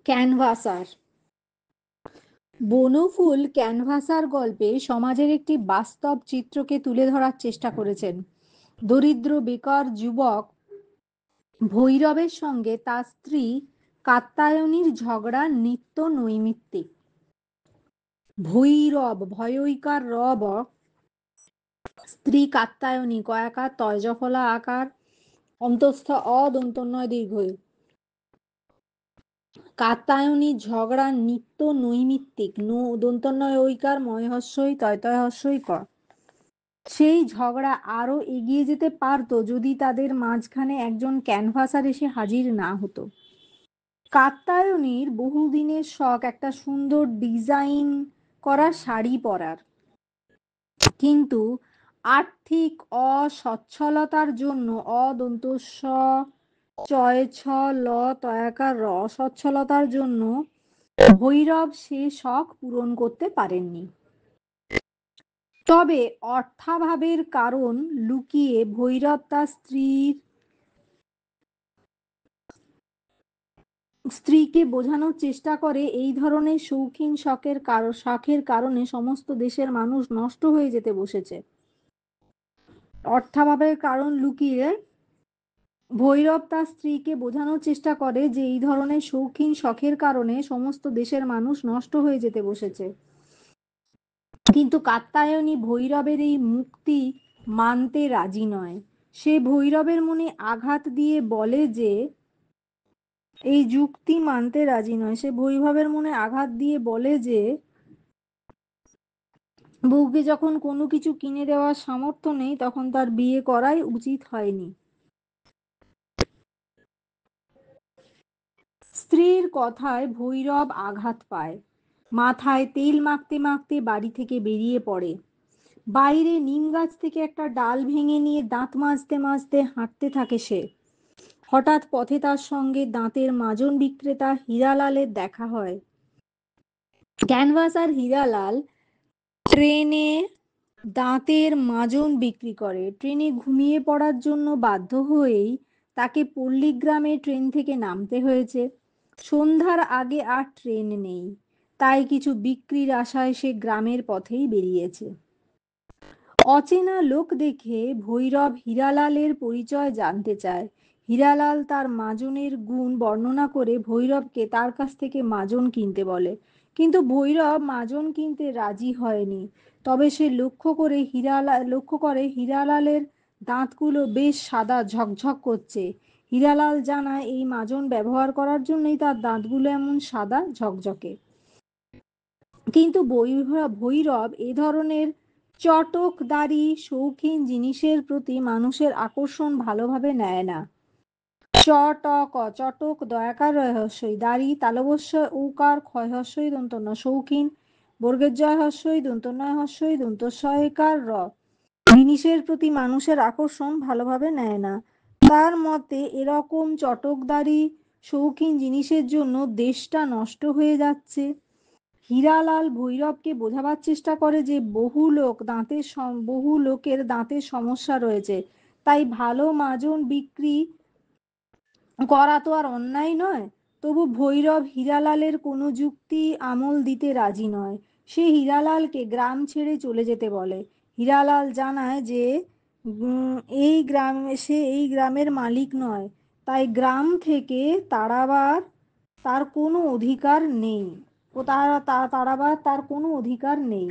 Canvasser. বনফুল canvasser গল্পে সমাজের একটি বাস্তব চিত্রকে তুলে ধরার চেষ্টা করেছেন। দরিদ্র বেকার যুবক ভৈরবের সঙ্গে তার স্ত্রী কাত্যায়নীর ঝগড়া নিত্য নৈমিত্তিক। ভৈরব ভয়ৈকার রব, স্ত্রী কাত্যায়নী কয়াকার তয়জফলা আকার অন্তঃস্থ অদন্তন্বয় দীর্ঘই। কাত্যায়নীর ঝগড়া নিত্য নৈমিত্তিক দন্তন্বয় ঐকার ময়হস্যই তয়তয়হস্যই ক। সেই ঝগড়া আরো এগিয়ে যেতে পারতো যদি তাদের মাঝখানে একজন ক্যানভাসার এসে হাজির না হতো। কাত্যায়নীর বহুদিনের শখ একটা সুন্দর ডিজাইন করা শাড়ি পরার, কিন্তু আর্থিক অসচ্ছলতার জন্য অদন্ত স চয় ছ ল তয়াকার র অসচ্ছলতার জন্য ভৈরব সে শখ পূরণ করতে পারেননি। তবে অর্থাভাবের কারণ লুকিয়ে ভৈরব তার স্ত্রীকে বোঝানোর চেষ্টা করে এই ধরনের শৌখিন শখের কারণে সমস্ত দেশের মানুষ নষ্ট হয়ে যেতে বসেছে। অর্থাভাবের কারণ লুকিয়ে ভৈরব তার স্ত্রীকে বোঝানোর চেষ্টা করে যে এই ধরনের শৌখিন শখের কারণে সমস্ত দেশের মানুষ নষ্ট হয়ে যেতে বসেছে। কিন্তু কাত্যায়নী ভৈরবের এই মুক্তি মানতে রাজি নয়। সে ভৈরবের মনে আঘাত দিয়ে বলে যে এই যুক্তি মানতে রাজি নয় সে ভৈরবের মনে আঘাত দিয়ে বলে যে বউকে যখন কোনো কিছু কিনে দেওয়ার সামর্থ্য নেই তখন তার বিয়ে করাই উচিত হয়নি। স্ত্রীর কথায় ভৈরব আঘাত পায়, মাথায় তেল মাখতে মাখতে বাড়ি থেকে বেরিয়ে পড়ে। বাইরে নিম গাছ থেকে একটা ডাল ভেঙে নিয়ে দাঁত মাজতে মাজতে হাঁটতে থাকে সে। হঠাৎ পথে তার সঙ্গে দাঁতের মাজন বিক্রেতা হীরালালের দেখা হয়। ক্যানভাস আর হীরালাল ট্রেনে দাঁতের মাজন বিক্রি করে। ট্রেনে ঘুমিয়ে পড়ার জন্য বাধ্য হয়েই তাকে পল্লীগ্রামে ট্রেন থেকে নামতে হয়েছে। সন্ধ্যার আগে আর ট্রেন নেই, তাই কিছু বিক্রির আশায় সে গ্রামের পথেই বেরিয়েছে। অচেনা লোক দেখে ভৈরব হীরালালের পরিচয় জানতে চায়। হীরালাল তার মাজনের গুণ বর্ণনা করে ভৈরবকে তার কাছ থেকে মাজন কিনতে বলে, কিন্তু ভৈরব মাজন কিনতে রাজি হয়নি। তবে সে লক্ষ্য করে হীরালালের দাঁতগুলো বেশ সাদা ঝকঝক করছে। হীরালাল জানায় এই মাজন ব্যবহার করার জন্যই তার দাঁতগুলো এমন সাদা ঝকঝকে। কিন্তু ভৈরব এ ধরনের চটকদারি শৌখিন জিনিসের প্রতি মানুষের আকর্ষণ ভালোভাবে নেয় না। চটক দয়াকার রহস্যই দাড়ি তালবস্য ঔকার ক্ষয়হস্যই দন্তন্য শৌখিন বর্গের জয় হস্যই দন্তন্বয় হস্যই দন্তস্বয়কার র জিনিসের প্রতি মানুষের আকর্ষণ ভালোভাবে নেয় না। তার মতে এরকম চটকদারি শৌখিন জিনিসের জন্য দেশটা নষ্ট হয়ে যাচ্ছে। হীরালাল ভৈরবকে বোঝাবার চেষ্টা করে যে বহু লোকের দাঁতের সমস্যা রয়েছে, তাই ভালো মাজন বিক্রি করা তো আর অন্যায় নয়। তবু ভৈরব হীরালালের কোনো যুক্তি আমল দিতে রাজি নয়। সে হীরালালকে গ্রাম ছেড়ে চলে যেতে বলে। হীরালাল জানায় যে সে এই গ্রামের মালিক নয়, তাই গ্রাম থেকে তাড়াবার তার কোনো অধিকার নেই তাড়াবার তার কোনো অধিকার নেই।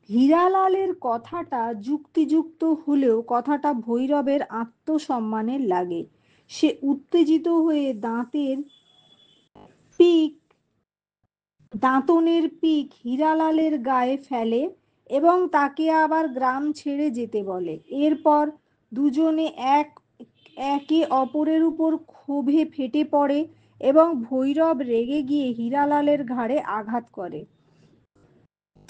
হীরালালের কথাটা যুক্তিযুক্ত হলেও কথাটা ভৈরবের আত্মসম্মানের লাগে। সে উত্তেজিত হয়ে দাঁতনের পিক হীরালালের গায়ে ফেলে এবং তাকে আবার গ্রাম ছেড়ে যেতে বলে। এরপর দুজনে একে অপরের উপর ক্ষোভে ফেটে পড়ে এবং ভৈরব রেগে গিয়ে হীরালালের ঘাড়ে আঘাত করে।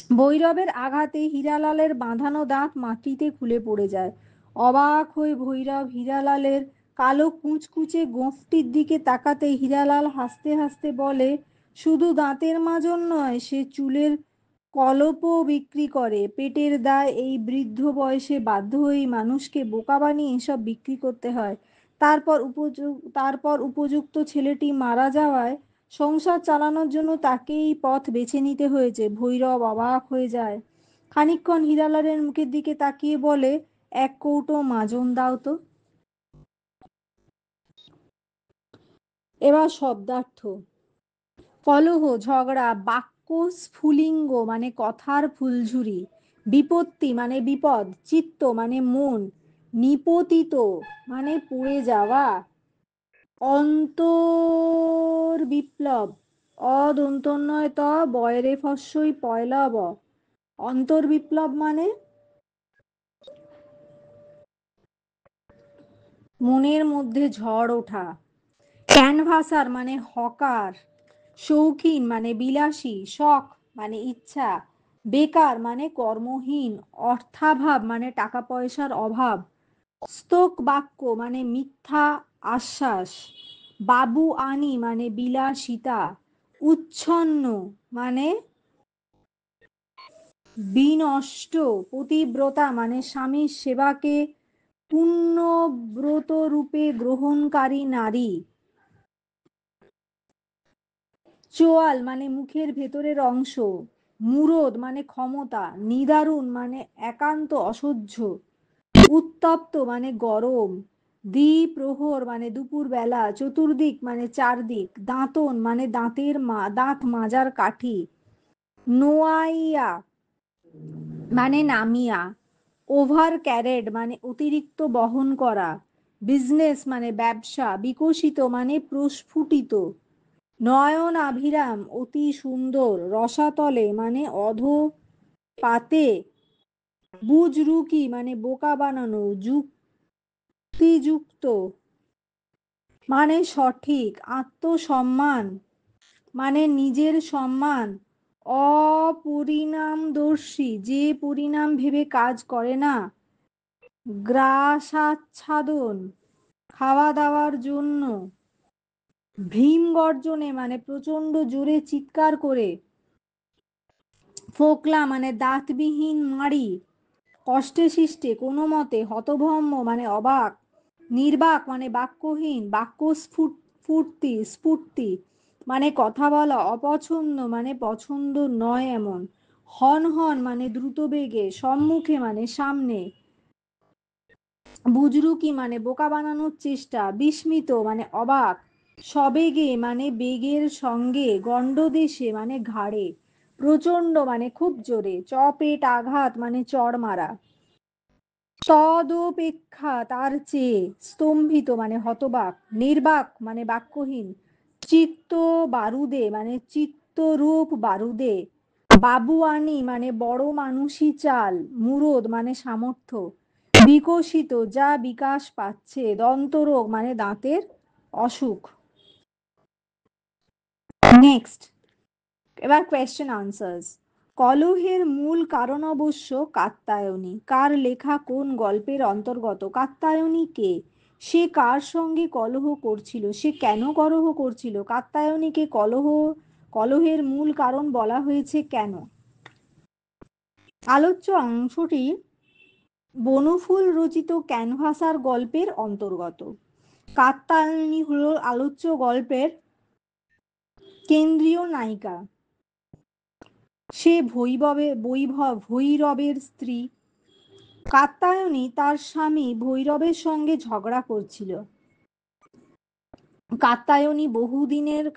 ভৈরবের আঘাতে হীরালালের বাঁধানো দাঁত মাটিতে খুলে পড়ে যায়। অবাক হয়ে ভৈরব হীরালালের কালো কুঁচকুচে গোঁফটির দিকে তাকাতে হীরালাল হাসতে হাসতে বলে, শুধু দাঁতের মাজন নয়, সে চুলের কলপও বিক্রি করে। পেটের দায় এই বৃদ্ধ বয়সে বাধ্য হয়েই মানুষকে বোকা বানিয়ে এসব বিক্রি করতে হয়। তারপর উপযুক্ত ছেলেটি মারা যাওয়ায় সংসার চালানোর জন্য তাকে এই পথ বেছে নিতে হয়েছে। ভৈরব অবাক হয়ে যায়। খানিকক্ষণ হীরালালের মুখের দিকে তাকিয়ে বলে, এক কৌটো মাজন দাও তো। এবার শব্দার্থ। কলহ, ঝগড়া, বাক্য স্ফুলিঙ্গ মানে কথার ফুলঝুরি, বিপত্তি মানে বিপদ, চিত্ত মানে মন, নিপতিত মানে পুড়ে যাওয়া, অন্তর্বিপ্লব, অদন্তন্বয় ত বয়রে ফস্যই পয়লা ব। অন্তর্বিপ্লব মানে মনের মধ্যে ঝড় ওঠা। ক্যানভাসার মানে হকার। শৌখিন মানে বিলাসী। শখ মানে ইচ্ছা। বেকার মানে কর্মহীন। অর্থাভাব মানে টাকা পয়সার অভাব। স্তোক বাক্য মানে মিথ্যা আশ্বাস। বাবু আনি মানে বিলাসিতা। উচ্ছন্ন মানে বিনষ্ট। পতিব্রতা মানে স্বামীর সেবাকে পুণ্যব্রত রূপে গ্রহণকারী নারী। চোয়াল মানে মুখের ভেতরের অংশ। মুরদ মানে ক্ষমতা। নিদারুণ মানে একান্ত অসহ্য। উত্তপ্ত মানে গরম। দ্বিপ্রহর মানে দুপুর বেলা। চতুর্দিক মানে চারদিক। দাঁতন মানে দাঁত মাজার কাঠি। নোয়াইয়া মানে নামিয়া। ওভার ক্যারেড মানে অতিরিক্ত বহন করা। বিজনেস মানে ব্যবসা। বিকশিত মানে প্রস্ফুটিত। নয়ন আভিরাম অতি সুন্দর। রসাতলে মানে অধপাতে। বুজরুকি মানে বোকা বানানো। যুক্তিযুক্ত মানে সঠিক। আত্মসম্মান মানে নিজের সম্মান। অপরিণামদর্শী যে পরিণাম ভেবে কাজ করে না। গ্রাসাচ্ছাদন খাওয়া দাওয়ার জন্য। ভীম গর্জনে মানে প্রচন্ড জোরে চিৎকার করে। ফোকলা মানে দাঁতবিহীন মাড়ি। কষ্টে সৃষ্টে কোনো মতে। হতভম্ব মানে অবাক। নির্বাক মানে বাক্যহীন। বাক্য স্ফূর্তি মানে কথা বলা। অপছন্দ মানে পছন্দ নয় এমন। হন হন মানে দ্রুত বেগে। সম্মুখে মানে সামনে। বুজরুকি মানে বোকা বানানোর চেষ্টা। বিস্মিত মানে অবাক। সবেগে মানে বেগের সঙ্গে। গণ্ডদেশে মানে ঘাড়ে। প্রচন্ড মানে খুব জোরে। চপেট আঘাত মানে চড় মারা। তদপেক্ষা তার চেয়ে। স্তম্ভিত মানে হতবাক। নির্বাক মানে বাক্যহীন। চিত্ত বারুদে মানে চিত্তরূপ বারুদে। বাবুয়ানি মানে বড় মানুষই চাল। মুরদ মানে সামর্থ্য। বিকশিত যা বিকাশ পাচ্ছে। দন্তরোগ মানে দাঁতের অসুখ। নেক্সট। এবার কোয়েশ্চেন আনসার্স। কলহের মূল কারণ অবশ্য কাত্যায়নী। কার লেখা কোন গল্পের অন্তর্গত? কাত্যায়নী কে? সে কার সঙ্গে কলহ করছিল? সে কেন কলহ করছিল? কাত্যায়নীকে কলহের মূল কারণ বলা হয়েছে কেন? আলোচ্য অংশটি বনফুল রচিত ক্যানভাসার গল্পের অন্তর্গত। কাত্যায়নী হল আলোচ্য গল্পের কেন্দ্রীয় নায়িকা। সে ভৈরবের স্ত্রী। কাত্যায়নী তার স্বামী ভৈরবের সঙ্গে ঝগড়া করছিল।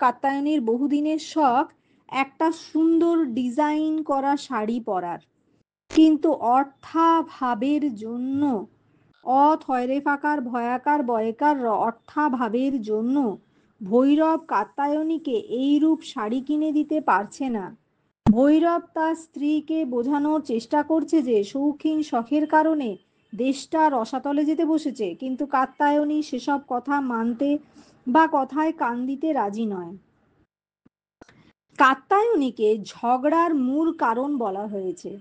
কাত্যায়নীর বহুদিনের শখ একটা সুন্দর ডিজাইন করা শাড়ি পরার। কিন্তু অর্থাভাবের জন্য অর্থাভাবের জন্য ভৈরব কাত্যায়নীকে এইরূপ শাড়ি কিনে দিতে পারছে না। ভৈরব তার স্ত্রীকে বোঝানোর চেষ্টা করছে যে শৌখিন শখের কারণে দেশটা রসাতলে যেতে বসেছে, কিন্তু কাত্যায়নী সেসব কথা মানতে বা কথায় কান দিতে রাজি নয়। কাত্যায়নীকে ঝগড়ার মূল কারণ বলা হয়েছে।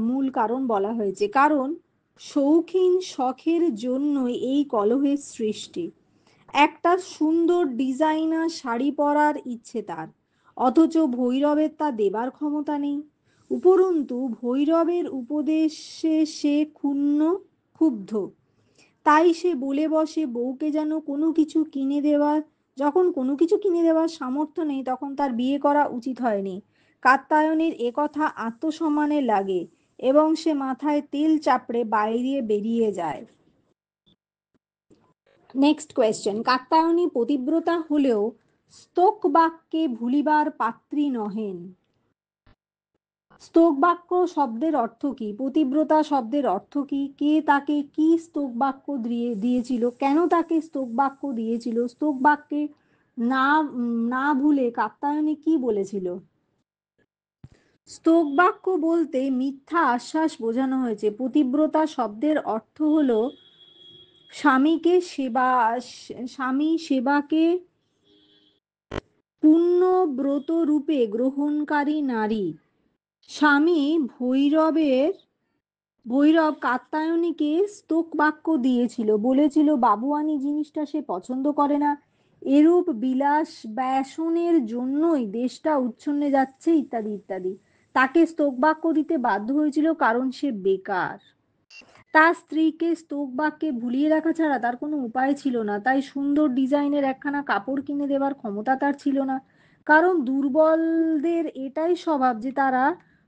মূল কারণ বলা হয়েছে কারণ শৌখিন শখের জন্য এই কলহের সৃষ্টি। একটা সুন্দর ডিজাইনার শাড়ি পরার ইচ্ছে তার, অথচ ভৈরবের তা দেবার ক্ষমতা নেই। উপরন্তু ভৈরবের উপদেশে সে ক্ষুব্ধ। তাই সে বলে বসে বউকে যেন যখন কোনো কিছু কিনে দেওয়ার সামর্থ্য নেই তখন তার বিয়ে করা উচিত হয়নি। কাত্যায়নীর একথা আত্মসম্মানে লাগে এবং সে মাথায় তেল চাপড়ে বাইরে বেরিয়ে যায়। নেক্সট কোয়েশ্চেন, কাত্যায়নী পতিব্রতা হলেও স্তোকবাক্যে ভুলিবার পাত্রী নহেন। স্তোকবাক্য শব্দের অর্থ কি? পতিব্রতা শব্দের অর্থ কি? কে তাকে কি স্তোকবাক্য দিয়েছিল? কেন তাকে স্তোকবাক্য দিয়েছিল? স্তোকবাক্যে না না ভুলে কাত্যায়নী কি বলেছিল? স্তোকবাক্য বলতে মিথ্যা আশ্বাস বোঝানো হয়েছে। পতিব্রতা শব্দের অর্থ হলো স্বামী সেবাকে পুণ্যব্রত রূপে গ্রহণকারী নারী। স্বামী ভৈরব কাত্যায়নীকে স্তোকবাক্য দিয়েছিল, বলেছিল বাবুয়ানি জিনিসটা সে পছন্দ করে না, এরূপ বিলাস ব্যসনের জন্যই দেশটা উচ্ছন্নে যাচ্ছে ইত্যাদি ইত্যাদি। তাকে স্তোকবাক্য দিতে বাধ্য হয়েছিল কারণ সে বেকার। তার স্ত্রীকে স্তোকবাক্যে ভুলিয়ে রাখা ছাড়া তার কোনো উপায় ছিল না। তাই সুন্দর ডিজাইনের একখানা কাপড় কিনে দেবার ক্ষমতা তার ছিল না, কারণ দুর্বলদের এটাই স্বভাব যে তারা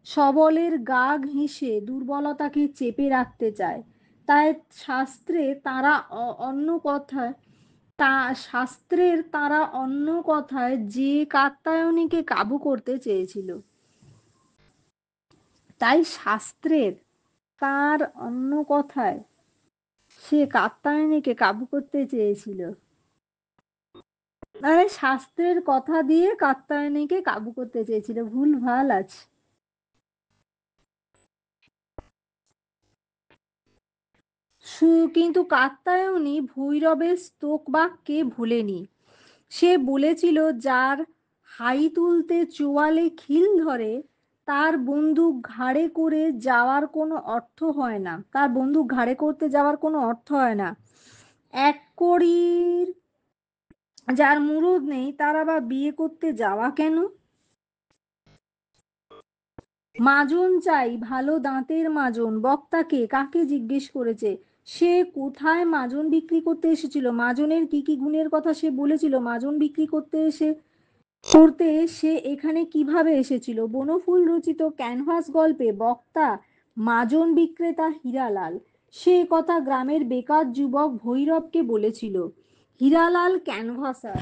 সবলের গা ঘেঁষে দুর্বলতাকে চেপে রাখতে চায়। তাই শাস্ত্রের অন্য কথায় যে কাত্যায়নীকে কাবু করতে চেয়েছিল। তাই শাস্ত্রের তার অন্য কথায় সে কাত্যায়নীকে কাবু করতে চেয়েছিল। আরে শাস্ত্রের কথা দিয়ে কাত্যায়নীকে কাবু করতে চেয়েছিল, ভুল ভাল আছে। কিন্তু কাত্যায়নী ভৈরবের স্তোকবাক্যে ভুলেনি। সে বলেছিল যার হাই তুলতে চোয়ালে খিল ধরে তার বন্দুক ঘাড়ে করে যাওয়ার কোনো অর্থ হয় না। এক কড়ির যার মুরুদ নেই তার আবার বিয়ে করতে যাওয়া কেন? মাজন চাই, ভালো দাঁতের মাজন। বক্তাকে কাকে জিজ্ঞেস করেছে? সে কোথায় মাজন বিক্রি করতে এসেছিল? মাজনের কি কি গুণের কথা সে বলেছিল? মাজন বিক্রি করতে সে এখানে কিভাবে এসেছিল? বনফুল রচিত ক্যানভাস গল্পে বক্তা মাজন বিক্রেতা হীরালাল। সে কথা গ্রামের বেকার যুবক ভৈরবকে বলেছিল। হীরালাল ক্যানভাসার।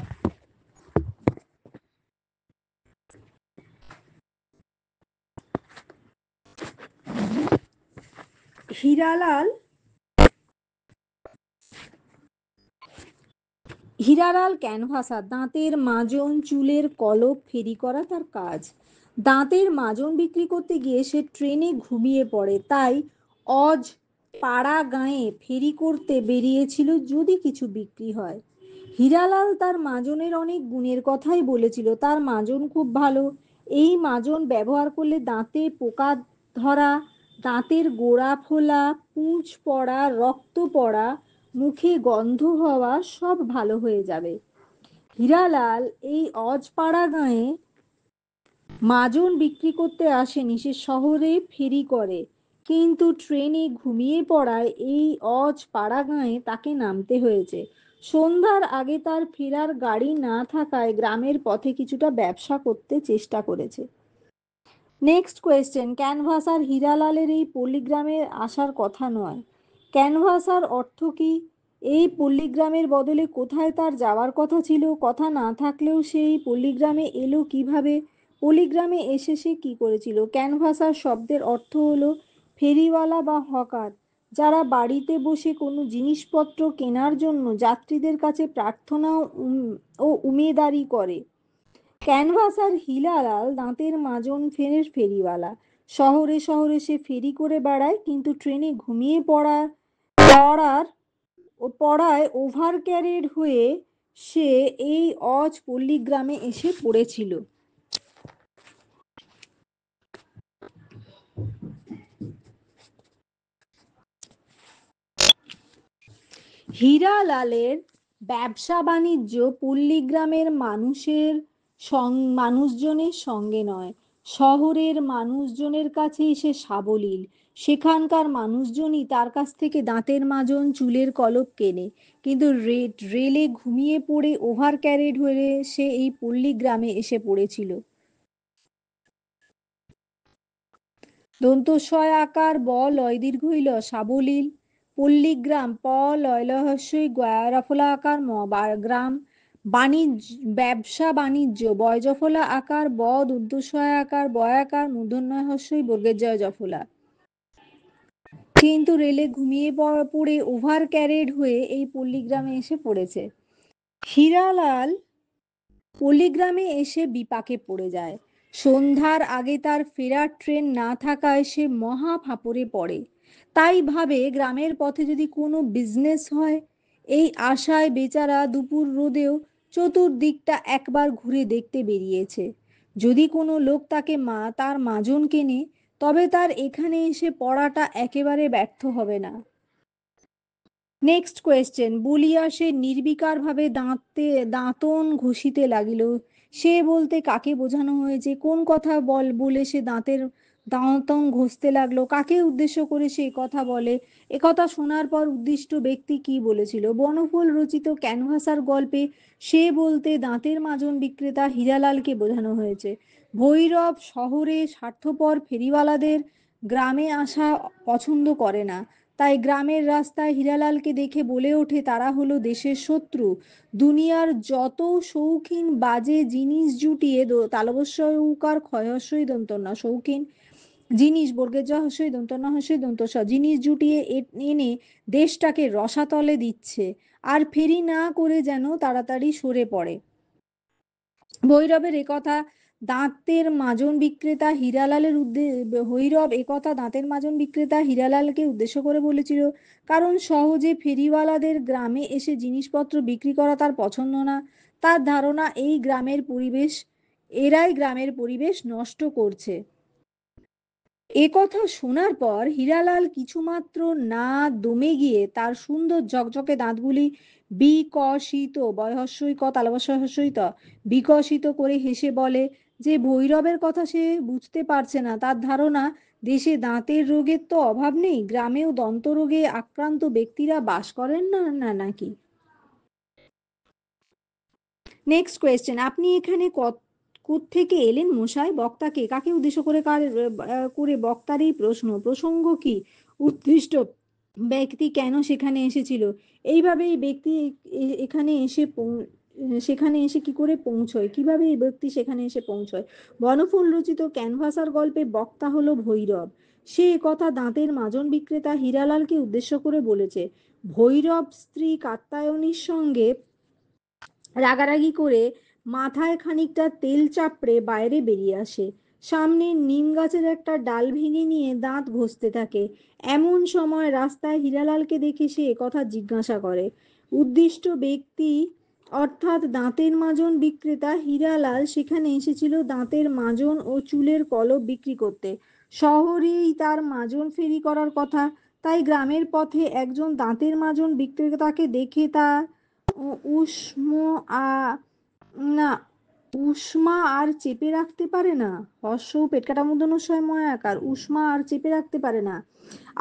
হীরালাল ক্যানভাসার। দাঁতের মাজন, চুলের কলপ ফেরি করা তার কাজ। দাঁতের মাজন বিক্রি করতে গিয়ে সে ট্রেনে ঘুমিয়ে পড়ে, তাই অজ পাড়া গাঁয়ে ফেরি করতে বেরিয়েছিল যদি কিছু বিক্রি হয়। হীরালাল তার মাজনের অনেক গুণের কথাই বলেছিল। তার মাজন খুব ভালো। এই মাজন ব্যবহার করলে দাঁতে পোকা ধরা, দাঁতের গোড়া ফোলা, পুঁজ পড়া, রক্ত পড়া, মুখে গন্ধ হওয়া সব ভালো হয়ে যাবে। হীরালাল এই অজপাড়া গাঁয়ে মাজন বিক্রি করতে আসেনি, সে শহরে ফেরি করে, কিন্তু ট্রেনে ঘুমিয়ে পড়ায় এই অজপাড়া গাঁয়ে তাকে নামতে হয়েছে। সন্ধ্যার আগে তার ফেরার গাড়ি না থাকায় গ্রামের পথে কিছুটা ব্যবসা করতে চেষ্টা করেছে। নেক্সট কোয়েশ্চেন, ক্যানভাসার হীরালালের এই পল্লীগ্রামে আসার কথা নয়। ক্যানভাসার অর্থ কি? এই পল্লীগ্রামের বদলে কোথায় তার যাওয়ার কথা ছিল? কথা না থাকলেও সেই পল্লীগ্রামে এলো কিভাবে? পল্লীগ্রামে এসে সে কি করেছিল? ক্যানভাসার শব্দের অর্থ হলো ফেরিওয়ালা বা হকার, যারা বাড়িতে বসে কোনো জিনিসপত্র কেনার জন্য যাত্রীদের কাছে প্রার্থনা ও উমেদারি করে। ক্যানভাসার হীরালাল দাঁতের মাজন ফেরিওয়ালা। শহরে শহরে সে ফেরি করে বেড়ায়, কিন্তু ট্রেনে ঘুমিয়ে পড়ায় ওভার ক্যারিড হয়ে সে এই অজ পল্লীগ্রামে এসে পড়েছিল। হীরালালের ব্যবসা বাণিজ্য পল্লীগ্রামের মানুষজনের সঙ্গে নয়, শহরের মানুষজনের কাছেই সে সাবলীল, সেখানকার মানুষজনই তার কাছ থেকে দাঁতের মাজন চুলের কলপ কেনে, কিন্তু রেলে ঘুমিয়ে পড়ে ওভার ক্যারেড হয়ে সে এই পল্লী গ্রামে এসে পড়েছিল। দন্তস্বয় আকার ব লয় দীর্ঘ হইল সাবলীল, পল্লীগ্রাম প লয় লয় হস্যই গয়ারফলা আকার ম গ্রাম, বাণিজ্য ব্যবসা বাণিজ্য বয়জফলা আকার ব দন্তস্বয় আকার বয়াকার মূর্ধন্যয় হস্যই বর্গের জয় জফলা। কিন্তু রেলে ঘুমিয়ে পড়ে ওভার ক্যারেড হয়ে এই পল্লীগ্রামে এসে পড়েছে। হীরালাল পল্লীগ্রামে এসে বিপাকে পড়ে যায়। সন্ধ্যার আগে তার ফেরার ট্রেন না থাকায় সে মহা ফাঁপড়ে পড়ে। তাই ভাবে গ্রামের পথে যদি কোনো বিজনেস হয়। এই আশায় বেচারা দুপুর রোদেও চতুর্দিকটা একবার ঘুরে দেখতে বেরিয়েছে। যদি কোনো লোক তার মাজন কেনে, তবে তার এখানে এসে পড়াটা একেবারে ব্যর্থ হবে না। নেক্সট কোয়েশ্চেন, বলিয়া সে নির্বিকার ভাবে দাঁতন ঘষিতে লাগিল। সে বলতে কাকে বোঝানো হয়েছে, কোন কথা বলে সে দাঁতন ঘষতে লাগলো, কাকে উদ্দেশ্য করে সে কথা বলে, একথা শোনার পর উদ্দিষ্ট ব্যক্তি কি বলেছিল? বনফুল রচিত ক্যানভাসার গল্পে সে বলতে দাঁতের মাজন বিক্রেতা হীরালালকে বোঝানো হয়েছে। ভৈরব শহরে স্বার্থপর ফেরিওয়ালাদের গ্রামে আসা পছন্দ করে না, তাই গ্রামের রাস্তায় হীরালালকে দেখে বলে ওঠে তারা হলো দেশের শত্রু। দুনিয়ার যত শৌখিন বাজে জিনিস জুটিয়ে তালবস্যই উকার ক্ষয়স্যই দন্তন্য শৌখিন জিনিস বর্গের জ হস্যই দন্তন্য হস্যই দন্তস্ব জিনিস জুটিয়ে এনে দেশটাকে রসাতলে দিচ্ছে, আর ফেরি না করে যেন তাড়াতাড়ি সরে পড়ে। ভৈরবের একথা দাঁতের মাজন বিক্রেতা হীরালালকে উদ্দেশ্য করে বলেছিল, কারণ সহজে ফেরিওয়ালাদের গ্রামে এসে জিনিসপত্র বিক্রি করা তার পছন্দ না। তার ধারণা এরাই গ্রামের পরিবেশ নষ্ট করছে। একথা শোনার পর হীরালাল কিছুমাত্র না দমে গিয়ে তার সুন্দর ঝকঝকে দাঁতগুলি বিকশিত বয়হস্যই ক তালবস্যই ত বিকশিত করে হেসে বলে যে ভৈরবের কথা সে বুঝতে পারছে না। তার ধারণা দেশে দাঁতের রোগের তো অভাব নেই, গ্রামেও দন্তরোগে আক্রান্ত ব্যক্তিরা বাস করেন না নাকি? নেক্সট কোয়েশ্চেন, আপনি এখানে কোত্থেকে এলেন মশাই? বক্তাকে কাকে উদ্দেশ্য করে বক্তার এই প্রসঙ্গ কি? উদ্দিষ্ট ব্যক্তি কেন সেখানে এসেছিল? এইভাবে এই ব্যক্তি এখানে এসে সেখানে এসে কি করে পৌঁছয়, কিভাবে এই ব্যক্তি সেখানে এসে পৌঁছয়? বনফুল রচিত ক্যানভাসার গল্পে বক্তা হলো ভৈরব। সে কথা দাঁতের মাজন বিক্রেতা হীরালালকে উদ্দেশ্য করে বলেছে। ভৈরব স্ত্রী কাত্যায়নীর সঙ্গে রাগারাগি করে মাথায় খানিকটা তেল চাপড়ে বাইরে বেরিয়ে আসে। সামনে নিম গাছের একটা ডাল ভেঙে নিয়ে দাঁত ঘষতে থাকে। এমন সময় রাস্তায় হীরালালকে দেখে সে একথা জিজ্ঞাসা করে। উদ্দিষ্ট ব্যক্তি অর্থাৎ দাঁতের মাজন বিক্রেতা হীরালাল সেখানে এসেছিল দাঁতের মাজন ও চুলের কলপ বিক্রি করতে। শহরেই তার মাজন ফেরি করার কথা, তাই গ্রামের পথে একজন দাঁতের মাজন বিক্রেতাকে দেখে তার উষ্ম আ না উষ্মা আর চেপে রাখতে পারে না। হর্ষ পেট কাটা মূর্ধন্যস্বয় ময়াকার উষ্মা আর চেপে রাখতে পারে না।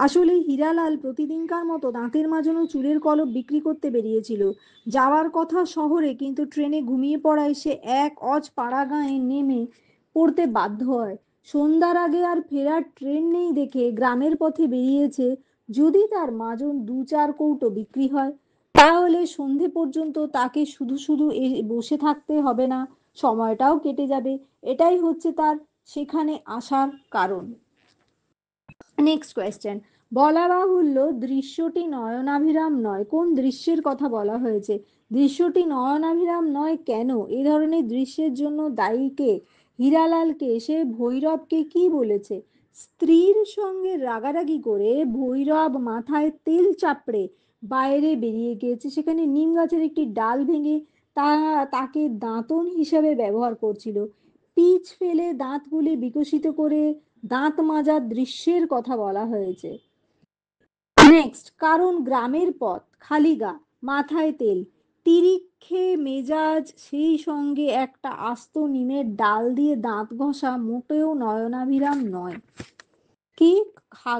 আসলে হীরালাল প্রতিদিনকার মতো দাঁতের মাজন ও চুলের কলপ বিক্রি করতে বেরিয়েছিল। যাওয়ার কথা শহরে, কিন্তু ট্রেনে ঘুমিয়ে পড়ায় সে এক পাড়াগাঁয়ে নেমে পড়তে বাধ্য হয়। সন্ধ্যার আগে আর ফেরার ট্রেন নেই দেখে গ্রামের পথে বেরিয়েছে। যদি তার মাজন দু চার কৌটো বিক্রি হয়, তাহলে সন্ধে পর্যন্ত তাকে শুধু শুধু বসে থাকতে হবে না, সময়টাও কেটে যাবে। এটাই হচ্ছে তার সেখানে আসার কারণ। নেক্সট কোয়েশ্চেন, বলা বাহুল্য দৃশ্যটি নয়নাভিরাম নয়। কোন দৃশ্যের কথা বলা হয়েছে? দৃশ্যটি নয়নাভিরাম নয় কেন? এ ধরনের দৃশ্যের জন্য দায়ী কে? হীরালালকে সে ভৈরবকে কি বলেছে? স্ত্রীর সঙ্গে রাগারাগি করে ভৈরব মাথায় তেল চাপড়ে বাইরে বেরিয়ে গিয়েছে। সেখানে নিম গাছের একটি ডাল ভেঙে তাকে দাঁতন হিসাবে ব্যবহার করছিল। পিচ ফেলে দাঁতগুলি বিকশিত করে দাঁত মাজার দৃশ্যের কথা বলা হয়েছে। নেক্সট, কারণ গ্রামের পথ, খালি গা, মাথায় তেল, তিরিক খেয়ে মেজাজ, সেই সঙ্গে একটা আস্ত নিমের ডাল দিয়ে দাঁত ঘষা মোটেও নয়নাভিরাম নয়। কি?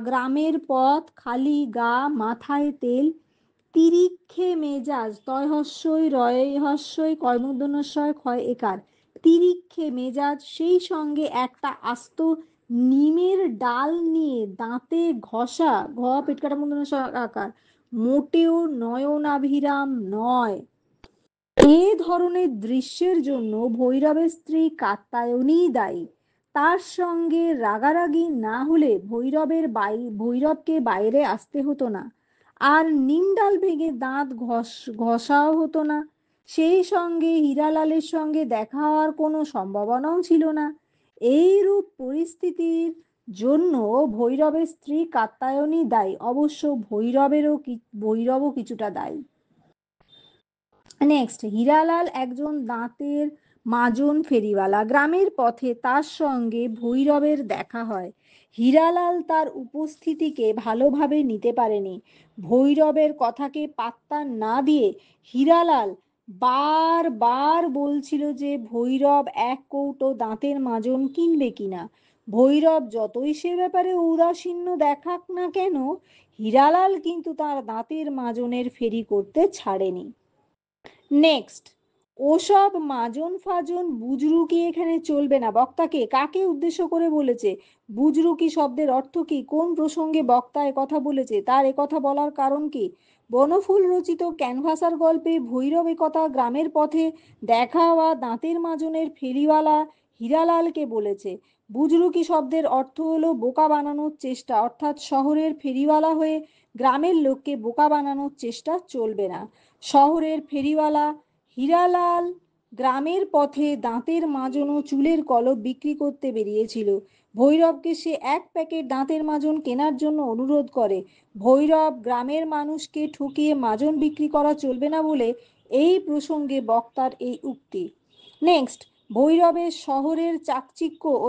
গ্রামের পথ, খালি গা, মাথায় তেল, তিরিক্ষে মেজাজ, তয় হস্যই রয় হস্যই কর্মূর্ধন্যস্বয় ক্ষয় একার, তিরিক্ষে মেজাজ, সেই সঙ্গে একটা আস্ত নিমের ডাল নিয়ে দাঁতে ঘষা, ঘ পেটকাটা মূর্ধন্য আকার, মোটেও নয়নাভিরাম নয়। এ ধরনের দৃশ্যের জন্য ভৈরবের স্ত্রী কাত্যায়নী দায়ী। তার সঙ্গে রাগারাগি না হলে ভৈরবকে বাইরে আসতে হতো না, আর নিমডাল ভেঙে দাঁত ঘষাও হতো না। সেই সঙ্গে হীরালালের সঙ্গে দেখা হওয়ার কোনো সম্ভাবনাও ছিল না। এইরূপ পরিস্থিতির জন্য ভৈরবের স্ত্রী কাত্যায়নী দায়ী। অবশ্য ভৈরবও কিছুটা দায়ী। নেক্সট, হীরালাল একজন দাঁতের মাজন ফেরিওয়ালা। গ্রামের পথে তার সঙ্গে ভৈরবের দেখা হয়। হীরালাল তার উপস্থিতিকে ভালোভাবে নিতে পারেনি। ভৈরবের কথাকে পাত্তা না দিয়ে হীরালাল বারবার বলছিল যে ভৈরব এক কৌটো দাঁতের মাজন কিনবে কিনা। ভৈরব যতই সে ব্যাপারে ঔদাসীন্য দেখাক না কেন, হীরালাল কিন্তু তার দাঁতের মাজনের ফেরি করতে ছাড়েনি। নেক্সট, ওসব মাজন ফাজন বুজরুকি এখানে চলবে না। বক্তাকে কাকে উদ্দেশ্য করে বলেছে? বুজরুকি শব্দের অর্থ কি? কোন প্রসঙ্গে বক্তা কথা বলেছে? তার কথা বলার কারণ কি? বনফুল রচিত ক্যানভাসার গল্পে ভৈরব কথা গ্রামের পথে দেখা হওয়া দাঁতের মাজনের ফেরিওয়ালা হীরালালকে বলেছে। বুজরুকি শব্দের অর্থ হলো বোকা বানানোর চেষ্টা, অর্থাৎ শহরের ফেরিওয়ালা হয়ে গ্রামের লোককে বোকা বানানোর চেষ্টা চলবে না। শহরের ফেরিওয়ালা হীরালাল গ্রামের পথে দাঁতের মাজন ও চুলের কলপ বিক্রি করতে বেরিয়েছিল। ভৈরবকে সে এক প্যাকেট দাঁতের মাজন কেনার জন্য অনুরোধ করে। ভৈরব গ্রামের মানুষকে ঠকিয়ে মাজন বিক্রি করা চলবে না বলে এই প্রসঙ্গে বক্তার এই উক্তি। নেক্সট, ভৈরব শহরের চাকচিক্য ও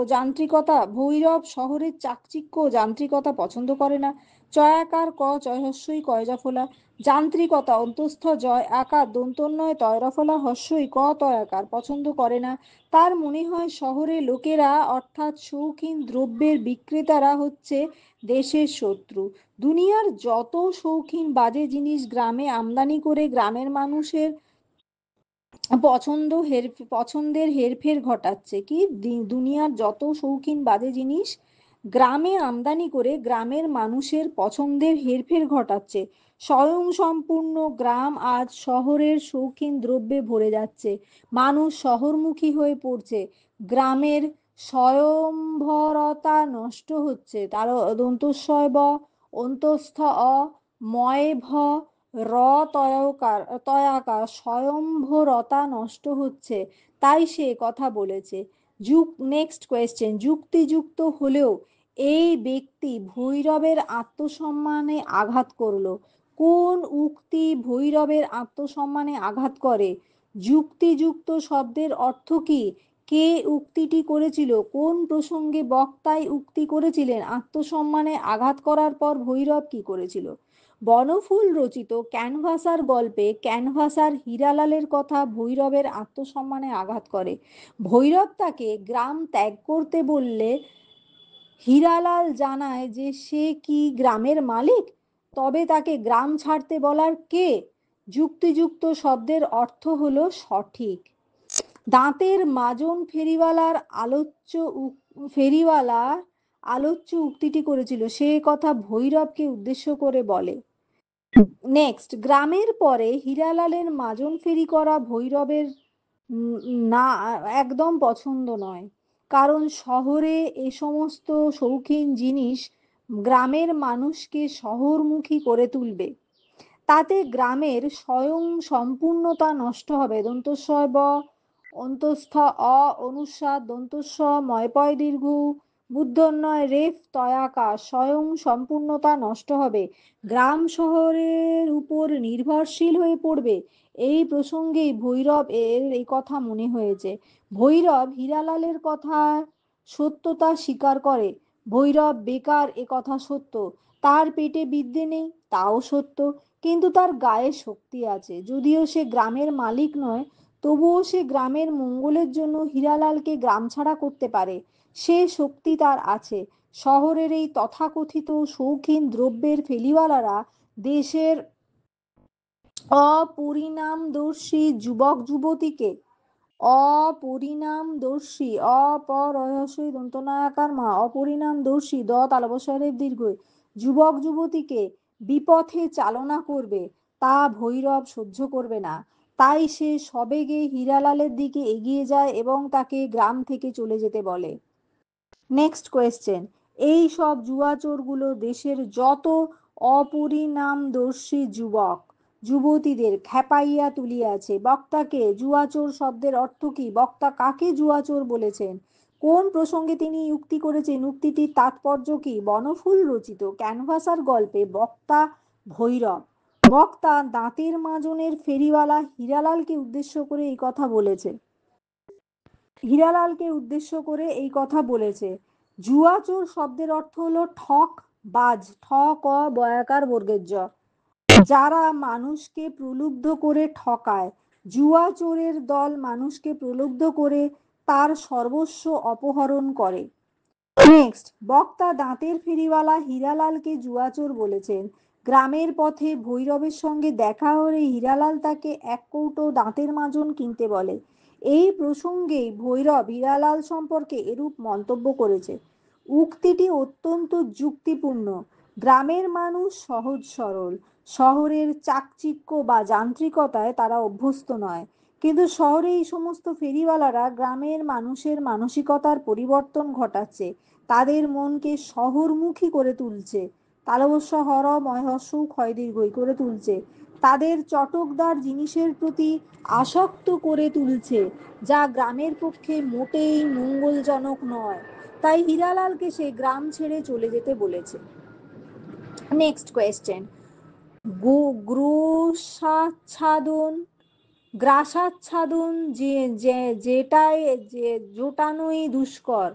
যান্ত্রিকতা পছন্দ করে না। চয়াকার ক চয় হস্যই কয়জাফলা, যান্ত্রিকতা অন্তঃস্থ জয় আকার দন্তন্বয় তয়রফলা হস্যই ক তয়াকার পছন্দ করে না। তার মনে হয় শহরের লোকেরা অর্থাৎ শৌখিন দ্রব্যের বিক্রেতারা হচ্ছে দেশের শত্রু। দুনিয়ার যত শৌখিন বাজে জিনিস গ্রামে আমদানি করে গ্রামের মানুষের পছন্দের হেরফের ঘটাচ্ছে। কি? দুনিয়ার যত শৌখিন বাজে জিনিস গ্রামে আমদানি করে গ্রামের মানুষের পছন্দের হেরফের ঘটাচ্ছে। স্বয়ংসম্পূর্ণ গ্রাম আজ শহরের শৌখিন দ্রব্যে ভরে যাচ্ছে। মানুষ শহরমুখী হয়ে পড়ছে। গ্রামের স্বয়ম্ভরতা নষ্ট হচ্ছে। তার দন্তস্বয় ব, অন্তঃস্থ অ, ময় ভ, র তয়াকার স্বয়ম্ভরতা নষ্ট হচ্ছে, তাই সে কথা বলেছে। নেক্সট কোয়েশ্চেন, যুক্তিযুক্ত হলেও এই ব্যক্তি ভৈরবের আত্মসম্মানে আঘাত করলো। কোন উক্তি ভৈরবের আত্মসম্মানে আঘাত করে? যুক্তিযুক্ত শব্দের অর্থ কি? কে উক্তিটি করেছিল? কোন প্রসঙ্গে বক্তাই উক্তি করেছিলেন? আত্মসম্মানে আঘাত করার পর ভৈরব কি করেছিল? বনফুল রচিত ক্যানভাসার গল্পে ক্যানভাসার হীরালালের কথা ভৈরবের আত্মসম্মানে আঘাত করে। ভৈরব তাকে গ্রাম ত্যাগ করতে বললে হীরালাল জানায় যে সে কি গ্রামের মালিক? তবে তাকে গ্রাম ছাড়তে বলার কে? যুক্তিযুক্ত শব্দের অর্থ হলো সঠিক। দাঁতের মাজন ফেরিওয়ালা আলোচ্য উক্তিটি করেছিল, সে কথা ভৈরবকে উদ্দেশ্য করে বলে। নেক্সট, গ্রামের পরে হীরালালের মাজন ফেরি করা ভৈরবের না একদম পছন্দ নয়। কারণ শহরে এ সমস্ত শৌখিন জিনিস গ্রামের মানুষকে শহরমুখী করে তুলবে। তাতে গ্রামের স্বয়ং সম্পূর্ণতা নষ্ট হবে। দন্তস্বয় ব, অন্তঃস্থ অ, অনুস্বার দন্তস্ব ময়পয় দীর্ঘ বুদ্ধন্বয় রেফ তয়াকার স্বয়ং সম্পূর্ণতা নষ্ট হবে। গ্রাম শহরের উপর নির্ভরশীল হয়ে পড়বে। এই প্রসঙ্গেই ভৈরব এই কথা মনে হয়েছে। ভৈরব হীরালালের কথা সত্যতা স্বীকার করে। ভৈরব বেকার, এ কথা সত্য। তার পেটে বিদ্যে নেই, তাও সত্য। কিন্তু তার গায়ে শক্তি আছে। যদিও সে গ্রামের মালিক নয়, তবুও সে গ্রামের মঙ্গলের জন্য হীরালালকে গ্রাম ছাড়া করতে পারে। সে শক্তি তার আছে। শহরের এই তথাকথিত শৌখিন দ্রব্যের ফেলিওয়ালারা দেশের অপরিণামদর্শী যুবক যুবতীকে অপরিণামদর্শী অপরহস্যই দন্তনায়াকার মা অপরিণামদর্শী দ তালবস্বরের দীর্ঘই যুবক যুবতীকে বিপথে চালনা করবে, তা ভৈরব সহ্য করবে না। তাই সে সবেগে হীরালালের দিকে এগিয়ে যায় এবং তাকে গ্রাম থেকে চলে যেতে বলে। Next question. এই সব জুয়াচোরগুলো দেশের যত অপরিণামদর্শী যুবক যুবতীদের খেপাইয়া তুলিয়াছে। বক্তাকে জুয়াচোর শব্দের অর্থ কি? বক্তা কাকে জুয়াচোর বলেছেন? কোন প্রসঙ্গে তিনি উক্তি করেছেন? উক্তিটির তাৎপর্য কি? বনফুল রচিত ক্যানভাসার গল্পে বক্তা ভৈরব। বক্তা দাঁতের মাজনের ফেরিওয়ালা হীরালালকে উদ্দেশ্য করে এই কথা বলেছে। হীরালালকে উদ্দেশ্য করে এই কথা বলেছে। জুয়াচোর শব্দের অর্থ হলো ঠক বাজ, ঠ ক বয়াকার বর্গের জ, যারা মানুষকে প্রলুব্ধ করে ঠকায়। জুয়াচোরের দল মানুষকে প্রলুব্ধ করে তার সর্বস্ব অপহরণ করে। নেক্সট, বক্তা দাঁতের ফেরিওয়ালা হীরালালকে জুয়াচোর বলেছেন। গ্রামের পথে ভৈরবের সঙ্গে দেখা হলে হীরালাল তাকে এক কৌটো দাঁতের মাজন কিনতে বলে। এই প্রসঙ্গেই ভৈরব হীরালাল সম্পর্কে এরূপ মন্তব্য করেছে। উক্তিটি অত্যন্ত যুক্তিপূর্ণ। গ্রামের মানুষ সহজ সরল। শহরের চাকচিক্য বা যান্ত্রিকতায় তারা অভ্যস্ত নয়। কিন্তু শহরে এই সমস্ত ফেরিওয়ালারা গ্রামের মানুষের মানসিকতার পরিবর্তন ঘটাচ্ছে, তাদের মনকে শহরমুখী করে তুলছে, তালবস্য হর ময়হস্য ক্ষয় দীর্ঘই করে তুলছে, তাদের চটকদার জিনিসের প্রতি আসক্ত করে তুলছে, যা গ্রামের পক্ষে মোটেই মঙ্গলজনক নয়। তাই হীরালালকে সে গ্রাম ছেড়ে চলে যেতে বলেছে। Next question. গ্রসাচ্ছাদন গ্রাসাচ্ছাদন যেটাই জোটানোই দুষ্কর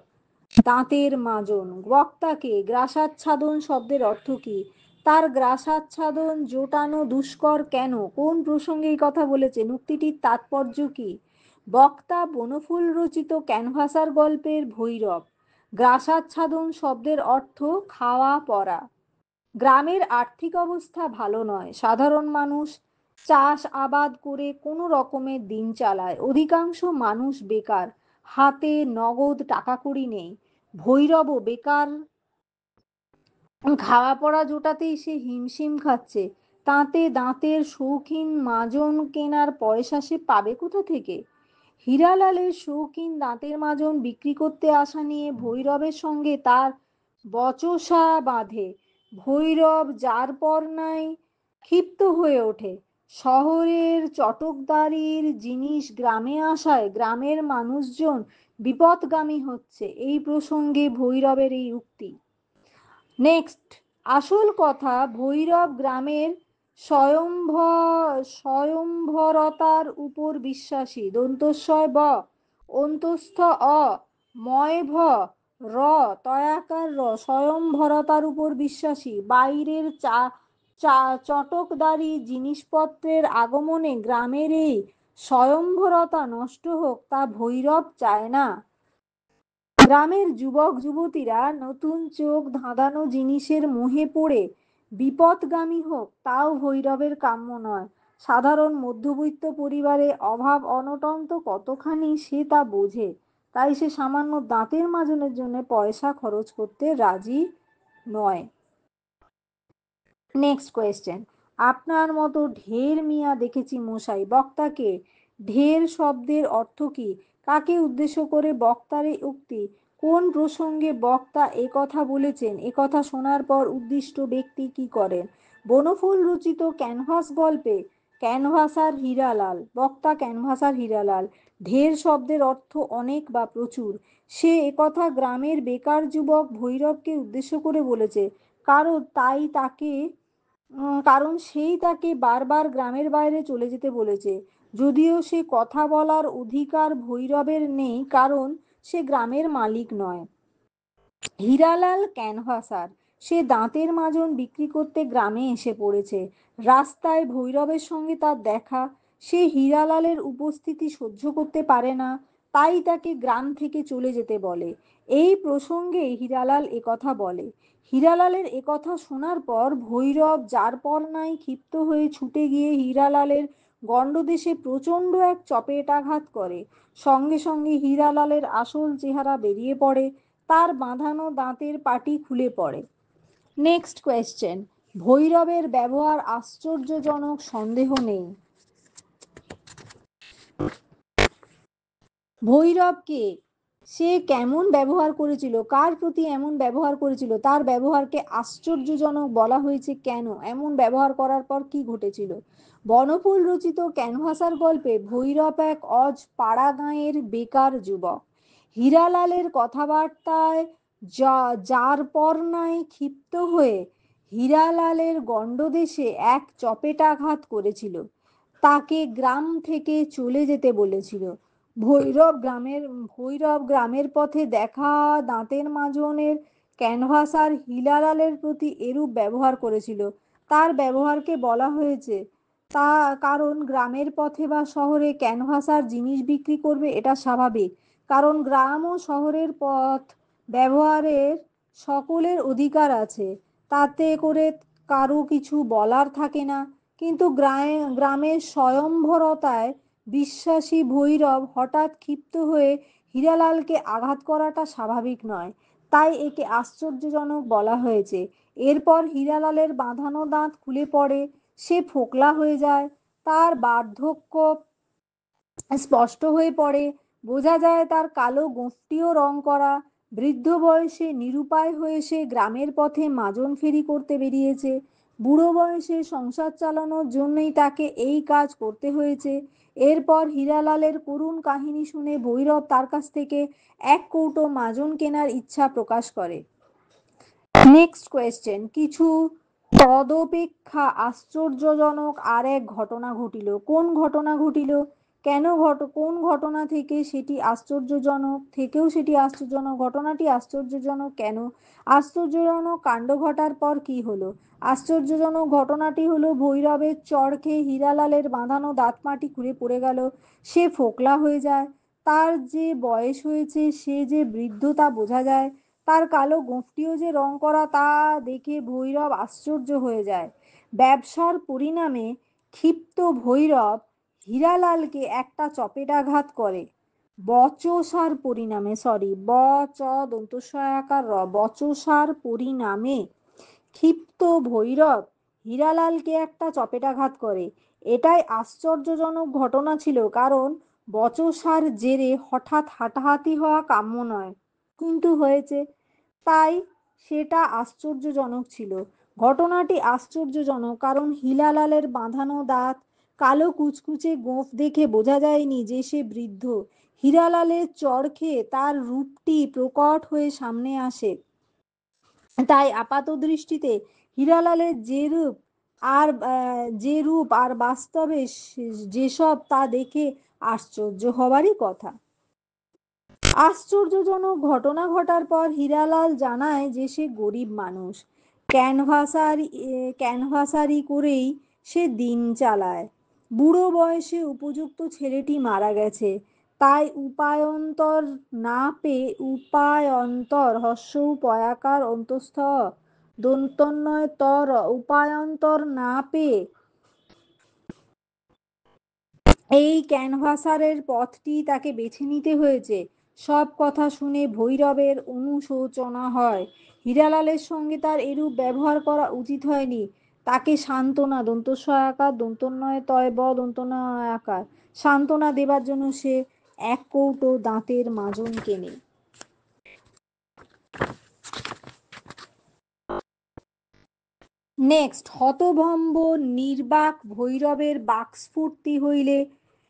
দাঁতের মাজন। বক্তাকে গ্রাসাচ্ছাদন শব্দের অর্থ কি? তার গ্রাসাচ্ছাদন জোটানো দুষ্কর কেন? কোন প্রসঙ্গে এই কথা বলেছেন? উক্তিটির তাৎপর্য কি? বক্তা বনফুল রচিত ক্যানভাসার গল্পের ভৈরব। গ্রাসাচ্ছাদন শব্দের অর্থ খাওয়া পরা। গ্রামের আর্থিক অবস্থা ভালো নয়। সাধারণ মানুষ চাষ আবাদ করে কোনো রকমের দিন চালায়। অধিকাংশ মানুষ বেকার, হাতে নগদ টাকা কড়ি নেই। ভৈরবও বেকার, খাওয়া পড়া জোটাতেই সে হিমশিম খাচ্ছে। তাতে দাঁতের শৌখিন মাজন কেনার পয়সা সে পাবে কোথা থেকে? হীরালালের শৌখিন দাঁতের মাজন বিক্রি করতে আসা নিয়ে ভৈরবের সঙ্গে তার বচসা বাঁধে। ভৈরব যার পর নাই ক্ষিপ্ত হয়ে ওঠে। শহরের চটকদারির জিনিস গ্রামে আসায় গ্রামের মানুষজন বিপথগামী হচ্ছে। এই প্রসঙ্গে ভৈরবের এই উক্তি। নেক্সট, আসল কথা, ভৈরব গ্রামের স্বয়ম্ভরতার উপর বিশ্বাসী। দন্তস্বয় ব অন্তস্থ অ ময় ভ র তয়াকার র স্বয়ম্ভরতার উপর বিশ্বাসী। বাইরের চটকদারি জিনিসপত্রের আগমনে গ্রামের এই স্বয়ম্ভরতা নষ্ট হোক, তা ভৈরব চায় না। গ্রামের যুবক যুবতীরা নতুন চোখ ধাঁধানো জিনিসের মোহে পড়ে বিপথগামী হোক, তাও ভৈরবের কাম্য নয়। সাধারণ মধ্যবিত্ত পরিবারে অভাব অনটন তো কতখানি সে তা বোঝে। তাই সে সামান্য দাঁতের মাজনের জন্য পয়সা খরচ করতে রাজি নয়। Next question. আপনার মতো ঢের মিয়া দেখেছি মশাই। বক্তাকে। ঢের শব্দের অর্থ কি? কাকে উদ্দেশ্য করে বক্তার এই উক্তি? কোন প্রসঙ্গে বক্তা এ কথা বলেছেন? এ কথা শোনার পর উদ্দিষ্ট ব্যক্তি কি করেন? বনফুল রচিত ক্যানভাস গল্পে ক্যানভাসার হীরালাল। বক্তা ক্যানভাসার হীরালাল। ঢের শব্দের অর্থ অনেক বা প্রচুর। সে একথা গ্রামের বেকার যুবক ভৈরবকে উদ্দেশ্য করে বলেছে, কারণ সেই তাকে বারবার গ্রামের বাইরে চলে যেতে বলেছে। যদিও সে কথা বলার অধিকার ভৈরবের নেই, কারণ সে গ্রামের মালিক নয়। হীরালাল ক্যানভাসার। সে দাঁতের মাজন বিক্রি করতে গ্রামে এসে পড়েছে। রাস্তায় ভৈরবের সঙ্গে তার দেখা। সে হীরালালের উপস্থিতি সহ্য করতে পারে না, তাই তাকে গ্রাম থেকে চলে যেতে বলে। এই প্রসঙ্গে হীরালাল একথা বলে। হীরালালের একথা শোনার পর ভৈরব যার পর নাই ক্ষিপ্ত হয়ে ছুটে গিয়ে হীরালালের গণ্ডদেশে প্রচণ্ড এক চপেটাঘাত করে। সঙ্গে সঙ্গে হীরালালের আসল চেহারা বেরিয়ে পড়ে, তার বাঁধানো দাঁতের পাটি খুলে পড়ে। Next question. ভৈরবের ব্যবহার আশ্চর্যজনক, সন্দেহ নেই। ভৈরবকে সে কেমন ব্যবহার করেছিল, কার প্রতি এমন ব্যবহার করেছিল, তার ব্যবহারকে আশ্চর্যজনক বলা হয়েছে কেন, এমন ব্যবহার করার পর কি ঘটেছিল? বনফুল রচিত ক্যানভাসার গল্পে ভৈরব এক অজ পাড়া গাঁয়ের বেকার যুবক। হীরালালের কথাবার্তায় যার পর নাই ক্ষিপ্ত হয়ে হীরালালের গণ্ডদেশে এক চপেটাঘাত করেছিল, তাকে গ্রাম থেকে চলে যেতে বলেছিল। ভৈরব গ্রামের পথে দেখা দাঁতের মাজনের ক্যানভাসার হীরালালের প্রতি এরূপ ব্যবহার করেছিল। তার ব্যবহারকে বলা হয়েছে তা কারণ গ্রামের পথে বা শহরে ক্যানভাসার জিনিস বিক্রি করবে, এটা স্বাভাবিক, কারণ গ্রাম ও শহরের পথ ব্যবহারের সকলের অধিকার আছে, তাতে করে কারো কিছু বলার থাকে না। কিন্তু গ্রামের স্বয়ংভরতায় বিশ্বাসী ভৈরব হঠাৎ ক্ষিপ্ত হয়ে হীরালালকে আঘাত করাটা স্বাভাবিক নয়, তাই একে আশ্চর্যজনক বলা হয়েছে। এরপর হীরালালের বাঁধানো দাঁত খুলে পড়ে, সে ফোকলা হয়ে যায়, তার বার্ধক্য স্পষ্ট হয়ে পড়ে, বোঝা যায় তার কালো গোঁফটিও রং করা। বৃদ্ধ বয়সে নিরুপায় হয়ে সে গ্রামের পথে মাজন ফেরি করতে বেরিয়েছে। বুড়ো বয়সে সংসার চালানোর জন্যই তাকে এই কাজ করতে হয়েছে। এরপর হীরালালের করুণ কাহিনী শুনে ভৈরব তার কাছ থেকে এক কৌটো মাজন কেনার ইচ্ছা প্রকাশ করে। Next question. কিছু তদপেক্ষা আশ্চর্যজনক আর এক ঘটনা ঘটিল। কোন ঘটনা ঘটিল, কেন কোন ঘটনা থেকে সেটি আশ্চর্যজনক, ঘটনাটি আশ্চর্যজনক কেন, আশ্চর্যজনক কাণ্ড ঘটার পর কি হলো? আশ্চর্যজনক ঘটনাটি হলো ভৈরবের চড় খেয়ে হীরালালের বাঁধানো দাঁতমাটি খুলে পড়ে গেল, সে ফোকলা হয়ে যায়, তার যে বয়স হয়েছে, সে যে বৃদ্ধ তা বোঝা যায়, তার কালো গোঁফটিও যে রং করা তা দেখে ভৈরব আশ্চর্য হয়ে যায়। ব্যবসার পরিণামে ক্ষিপ্ত ভৈরব হীরালালকে একটা চপেটাঘাত করে। বচসার পরিণামে, বচসার পরিণামে ক্ষিপ্ত ভৈরব হীরালালকে একটা চপেটাঘাত করে। এটাই আশ্চর্যজনক ঘটনা ছিল, কারণ বচসার জেরে হঠাৎ হাতাহাতি হওয়া কাম্য নয়, কিন্তু হয়েছে, তাই সেটা আশ্চর্যজনক ছিল। ঘটনাটি আশ্চর্যজনক কারণ হীরালালের বাঁধানো দাঁত, কালো কুচকুচে গোঁফ দেখে বোঝা যায়নি যে সে বৃদ্ধ। হীরালালের চড় খেয়ে তার রূপটি প্রকট হয়ে সামনে আসে, তাই আপাত দৃষ্টিতে হীরালালের যে রূপ আর বাস্তবে যেসব, তা দেখে আশ্চর্য হবারই কথা। আশ্চর্যজনক ঘটনা ঘটার পর হীরালাল জানায় যে সে গরিব মানুষ, ক্যানভাসারি করেই সে দিন চালায়। বুড়ো বয়সে উপযুক্ত ছেলেটি মারা গেছে, তাই উপায়ন্তর পয়াকার অন্তঃস্থ দন্তন্বয় তর উপায়ন্তর না পেয়ে এই ক্যানভাসারের পথটি তাকে বেছে নিতে হয়েছে। সব কথা শুনে ভৈরবের অনুশোচনা হয়। হীরালালের সঙ্গে তার এরূপ ব্যবহার করা উচিত হয়নি। তাকে সান্ত্বনা দেবার জন্য সে এক কৌটো দাঁতের মাজন কেনে। নেক্সট। হতভম্ব নির্বাক ভৈরবের বাক্স্ফূর্তি হইলে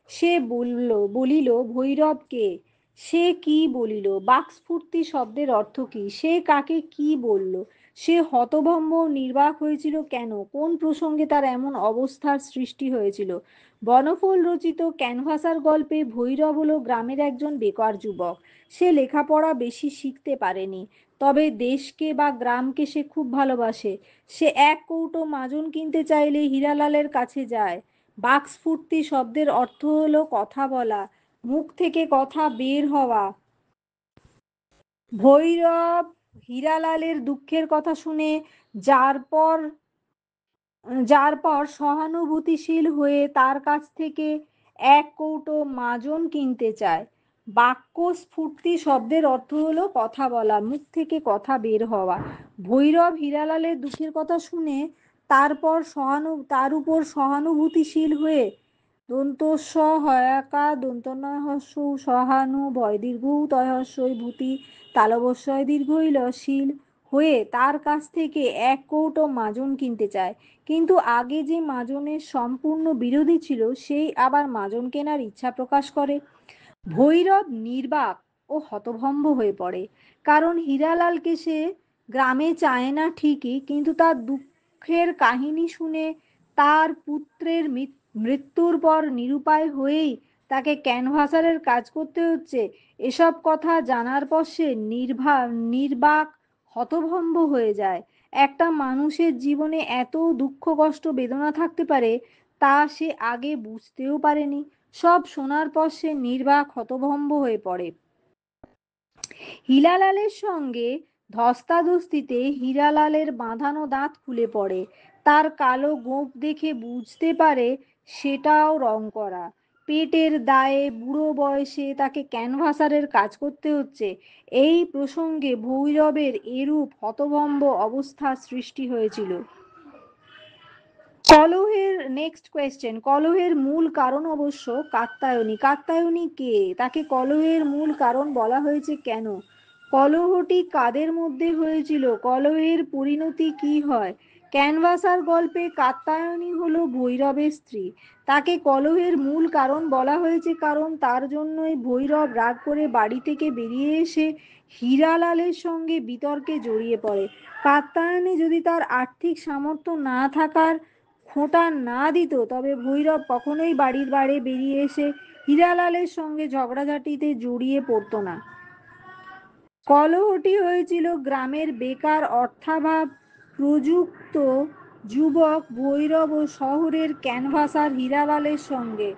সে বলিল ভৈরবকে। সে কি বলিল? বাক্স্ফূর্তি শব্দের অর্থ কি? সে কাকে কি বলল? সে হতভম্ব নির্বাক হয়েছিল কেন, কোন প্রসঙ্গে তার এমন অবস্থার সৃষ্টি হয়েছিল। বনফুল রচিত ক্যানভাসার গল্পে ভৈরব হলো গ্রামের একজন বেকার যুবক। সে লেখাপড়া বেশি শিখতে পারেনি, তবে দেশকে বা গ্রামকে সে খুব ভালোবাসে। সে এক কৌটো মাজন কিনতে চাইলে হীরালালের কাছে যায়। বাকস্ফূর্তি শব্দের অর্থ হলো কথা বলা, মুখ থেকে কথা বের হওয়া। ভৈরব হীরালালের দুঃখের কথা শুনে যার পর সহানুভূতিশীল হয়ে তার কাছ থেকে এক কৌটো মাজন কিনতে চায়। বাক্য স্ফূর্তি শব্দের অর্থ হলো কথা বলা, মুখ থেকে কথা বের হওয়া। ভৈরব হীরালালের দুঃখের কথা শুনে তার উপর সহানুভূতিশীল হয়ে দন্ত স হয়াকা দন্ত নয় হস্য সহানু ভয় দীর্ঘ তয় হস্যই ভূতি তালবস্যয় দীর্ঘই লশীল হয়ে তার কাছ থেকে এক কৌটো মাজন কিনতে চায়। কিন্তু আগে যে মাজনের সম্পূর্ণ বিরোধী ছিল সেই আবার মাজন কেনার ইচ্ছা প্রকাশ করে। ভৈরব নির্বাক ও হতভম্ব হয়ে পড়ে, কারণ হীরালালকে সে গ্রামে চায় না ঠিকই, কিন্তু তার দুঃখের কাহিনী শুনে তার পুত্রের মৃত্যুর পর নিরুপায় হয়েই তাকে ক্যানভাসারের কাজ করতে হচ্ছে, এসব কথা জানার পর সে নির্বাক হতভম্ব হয়ে যায়। একটা মানুষের জীবনে এত দুঃখ কষ্ট বেদনা থাকতে পারে তা সে আগে বুঝতেও পারেনি। সব শোনার পর সে নির্বাক হতভম্ব হয়ে পড়ে। হীরালালের সঙ্গে ধস্তাধস্তিতে হীরালালের বাঁধানো দাঁত খুলে পড়ে। তার কালো গোঁফ দেখে বুঝতে পারে সেটাও রং করা। পেটের দায়ে বুড়ো বয়সে তাকে ক্যানভাসারের কাজ করতে হচ্ছে, এই প্রসঙ্গে ভৈরবের এরূপ হতভম্ব অবস্থার সৃষ্টি হয়েছিল। কলহের নেক্সট কোয়েশ্চেন, কলহের মূল কারণ অবশ্য কাত্যায়নী। কাত্যায়নী কে, তাকে কলহের মূল কারণ বলা হয়েছে কেন, কলহটি কাদের মধ্যে হয়েছিল, কলহের পরিণতি কি হয়। ক্যানভাসার গল্পে কাত্যায়নী হলো ভৈরবের স্ত্রী। তাকে কলহের মূল কারণ বলা হয়েছে কারণ তার জন্যই ভৈরব রাগ করে বাড়ি থেকে বেরিয়ে এসে হীরালালের সঙ্গে বিতর্কে জড়িয়ে পড়ে। কাত্যায়নী যদি তার আর্থিক সামর্থ্য না থাকার খোঁটা না দিত তবে ভৈরব কখনোই বাড়ির বাইরে বেরিয়ে এসে হীরালালের সঙ্গে ঝগড়াঝাটিতে জড়িয়ে পড়তো না। কলহটি হয়েছিল গ্রামের বেকার অর্থাভাব প্রযুক্ত যুবক ভৈরব ও শহরের ক্যানভাসার হীরালালের সঙ্গে।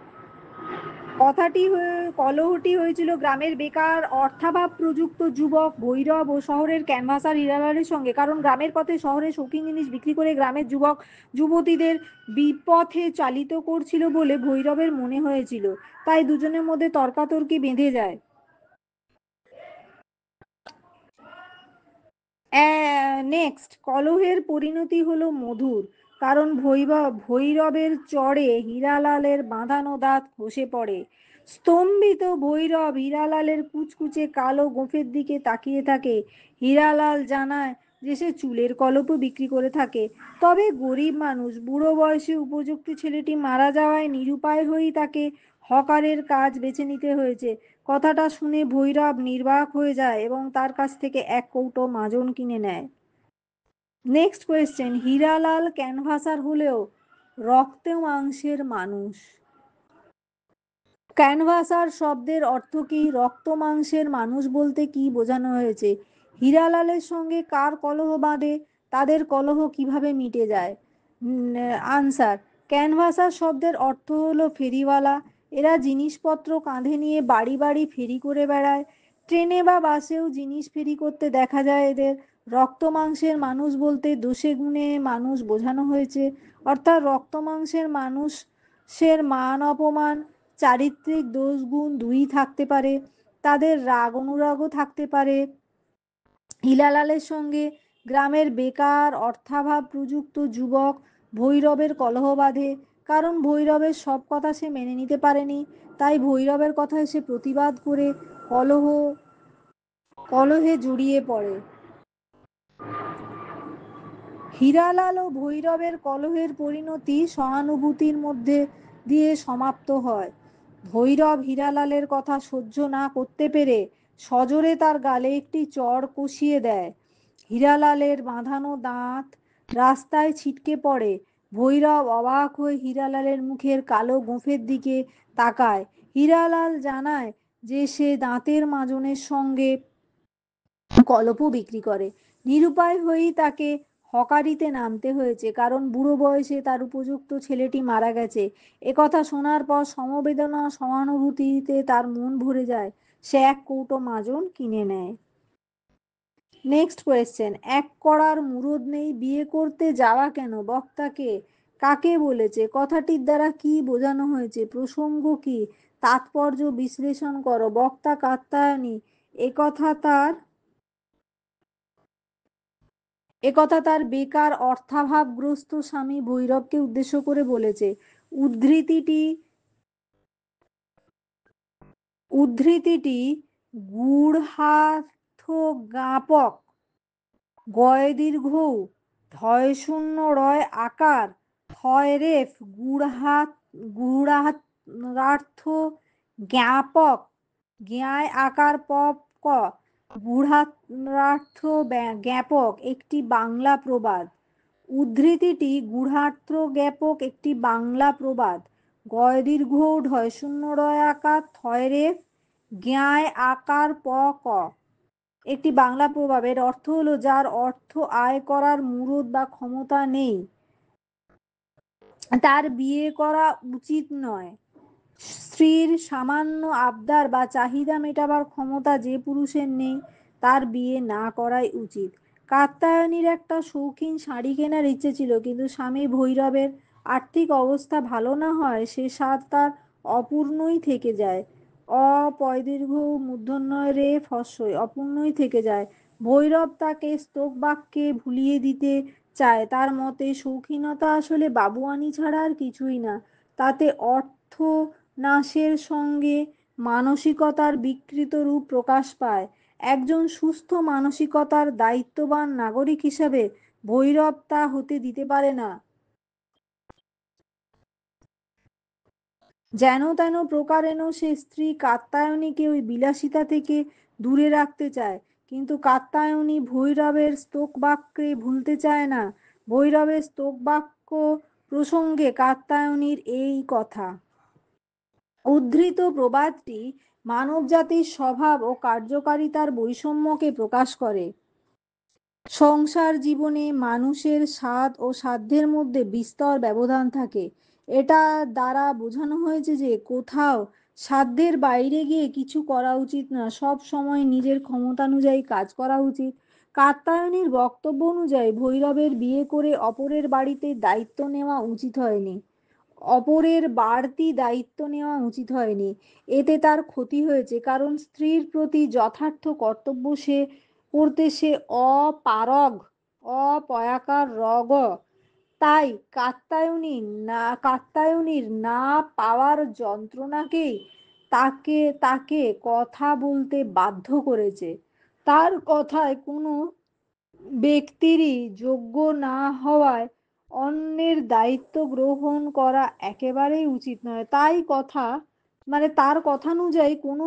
কলহটি হয়েছিল গ্রামের বেকার অর্থাভাব প্রযুক্ত যুবক ভৈরব ও শহরের ক্যানভাসার হীরালালের সঙ্গে, কারণ গ্রামের পথে শহরে শৌখিন জিনিস বিক্রি করে গ্রামের যুবক যুবতীদের বিপথে চালিত করছিল বলে ভৈরবের মনে হয়েছিল, তাই দুজনের মধ্যে তর্কাতর্কি বেঁধে যায়। নেক্সট, কলহের পরিণতি হলো মধুর, কারণ ভৈরবের চড়ে হীরালালের বাঁধানো দাঁত খসে পড়ে। স্তম্ভিত ভৈরব হীরালালের কুচকুচে কালো গোঁফের দিকে তাকিয়ে থাকে। হীরালাল জানায় যে সে চুলের কলপও বিক্রি করে থাকে, তবে গরিব মানুষ, বুড়ো বয়সে উপযুক্ত ছেলেটি মারা যাওয়ায় নিরুপায় হয়েই তাকে হকারের কাজ বেছে নিতে হয়েছে। কথাটা শুনে ভৈরব নির্বাক হয়ে যায় এবং তার কাছ থেকে এক কৌটো মাজন কিনে নেয়। নেক্সট কোয়েশ্চেন, হীরালাল ক্যানভাসার হলেও রক্ত মাংসের মানুষ। ক্যানভাসার শব্দের অর্থ কি, রক্ত মাংসের মানুষ বলতে কি বোঝানো হয়েছে, হীরালালের সঙ্গে কার কলহ বাঁধে, তাদের কলহ কিভাবে মিটে যায়। আনসার, ক্যানভাসার শব্দের অর্থ হলো ফেরিওয়ালা। এরা জিনিসপত্র কাঁধে নিয়ে বাড়ি বাড়ি ফেরি করে বেড়ায়। ট্রেনে বা বাসেও জিনিস ফেরি করতে দেখা যায় এদের। রক্ত মাংসের মানুষ বলতে দোষে গুণে মানুষ বোঝানো হয়েছে, অর্থাৎ রক্ত মাংসের মানুষের মান অপমান চারিত্রিক দোষ গুণ দুই থাকতে পারে, তাদের রাগ অনুরাগও থাকতে পারে। হীরালালের সঙ্গে গ্রামের বেকার অর্থাভাব প্রযুক্ত যুবক ভৈরবের কলহ বাঁধে, কারণ ভৈরবের সব কথা সে মেনে নিতে পারেনি, তাই ভৈরবের কথায় সে প্রতিবাদ করে কলহে জড়িয়ে পড়ে। হীরালাল ও ভৈরবের কলহের পরিণতি সহানুভূতির মধ্যে দিয়ে সমাপ্ত হয়। ভৈরব হীরালালের কথা সহ্য না করতে পেরে সজোরে তার গালে একটি চড় কষিয়ে দেয়। হীরালালের বাঁধানো দাঁত রাস্তায় ছিটকে পড়ে। ভৈরব অবাক হয়ে হীরালালের মুখের কালো গোঁফের দিকে তাকায়। হীরালাল জানায় যে সে দাঁতের মাজনের সঙ্গে কলপও বিক্রি করে। নিরুপায় হয়েই তাকে হকারিতে নামতে হয়েছে, কারণ বুড়ো বয়সে তার উপযুক্ত ছেলেটি মারা গেছে। একথা শোনার পর সমবেদনা সহানুভূতিতে তার মন ভরে যায়। সে এক কৌটো মাজন কিনে নেয়। নেক্সট কোয়েশ্চেন, এক কড়ার মুরদ নেই, বিয়ে করতে যাওয়া কেন? বক্তাকে কাকে বলেছে? কথাটির দ্বারা কি বোঝানো হয়েছে? প্রসঙ্গ কি? তাৎপর্য বিশ্লেষণ করো। বক্তা কাত্যায়নী একথা তার বেকার অর্থাভাবগ্রস্ত স্বামী ভৈরবকে উদ্দেশ্য করে বলেছে। উদ্ধৃতিটি উদ্ধৃতিটি গূঢ়ার্থজ্ঞাপক। গয় দীর্ঘ ধয় শূন্য রয় আকার থয় রেফ গূঢ়ার্থ জ্ঞাপক জ্ঞায় আকার পপ ক গূঢ়ার্থ জ্ঞাপক একটি বাংলা প্রবাদ। উদ্ধৃতিটি গূঢ়ার্থ জ্ঞাপক একটি বাংলা প্রবাদ। গয় দীর্ঘ ঢয় শূন্য রয় আকার থয় রেফ জ্ঞায় আকার প ক একটি বাংলা প্রবাদের অর্থ হলো যার অর্থ আয় করার মুরদ বা ক্ষমতা নেই, তার বিয়ে করা উচিত নয়। স্ত্রীর সামান্য আবদার বা চাহিদা মেটাবার ক্ষমতা যে পুরুষের নেই, তার বিয়ে না করাই উচিত। কাত্যায়নীর একটা শৌখিন শাড়ি কেনার ইচ্ছে ছিল, কিন্তু স্বামী ভৈরবের আর্থিক অবস্থা ভালো না হয় সে স্বাদ তার অপূর্ণই থেকে যায়। অপয়দীর্ঘ মূর্ধন্যয় রে ফস্বই অপূর্ণই থেকে যায়। ভৈরব তাকে স্তোক বাক্যে ভুলিয়ে দিতে চায়। তার মতে শৌখিনতা আসলে বাবুয়ানি ছাড়া আর কিছুই না। তাতে অর্থ নাশের সঙ্গে মানসিকতার বিকৃত রূপ প্রকাশ পায়। একজন সুস্থ মানসিকতার দায়িত্ববান নাগরিক হিসেবে ভৈরব তা হতে দিতে পারে না। যেন তেন প্রকারেণ সে স্ত্রী কাত্যায়নীকে ওই বিলাসিতা থেকে দূরে রাখতে চায়, কিন্তু কাত্যায়নী ভৈরবের স্তোকবাক্যে ভুলতে চায় না। ভৈরবের স্তোকবাক্য প্রসঙ্গে কাত্যায়নীর এই কথা। উদ্ধৃত প্রবাদটি মানবজাতির স্বভাব ও কার্যকারিতার বৈষম্যকে প্রকাশ করে। সংসার জীবনে মানুষের স্বাদ ও সাধ্যের মধ্যে বিস্তর ব্যবধান থাকে। এটা দ্বারা বোঝানো হয়েছে যে কোথাও সাধ্যের বাইরে গিয়ে কিছু করা উচিত না, সব সময় নিজের ক্ষমতানুযায়ী কাজ করা উচিত। কাত্যায়নীর বক্তব্য অনুযায়ী ভৈরবের বিয়ে করে অপরের বাড়িতে দায়িত্ব নেওয়া উচিত হয়নি, অপরের বাড়তি দায়িত্ব নেওয়া উচিত হয়নি। এতে তার ক্ষতি হয়েছে, কারণ স্ত্রীর প্রতি যথার্থ কর্তব্য সে করতে সে অপারগ, অপয়াকার রগ। তাই কাত্যায়নীর না পাওয়ার যন্ত্রণাকেই তাকে কথা বলতে বাধ্য করেছে। তার কথায় কোনো ব্যক্তিরই যোগ্য না হওয়ায় অন্যের দায়িত্ব গ্রহণ করা একেবারেই উচিত নয়। তার কথানুযায়ী কোনো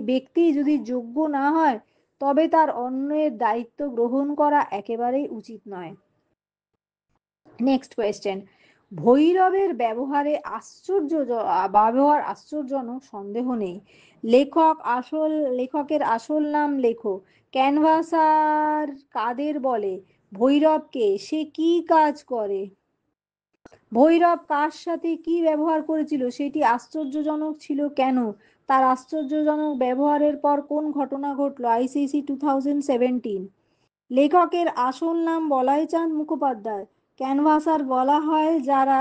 ব্যক্তি যদি যোগ্য না হয়, তবে তার অন্যের দায়িত্ব গ্রহণ করা একেবারেই উচিত নয়। নেক্সট কোয়েশ্চেন, ভৈরবের ব্যবহার আশ্চর্যজনক, সন্দেহ নেই। লেখকের আসল নাম লেখো। ক্যানভাসার কাদের বলে? ভৈরবকে। সে কি কাজ করে? ভৈরব কার সাথে কি ব্যবহার করেছিল? সেটি আশ্চর্যজনক ছিল কেন? তার আশ্চর্যজনক ব্যবহারের পর কোন ঘটনা ঘটল? ICC 2017। লেখকের আসল নাম বলাইচাঁদ মুখোপাধ্যায়। ক্যানভাসার বলা হয় যারা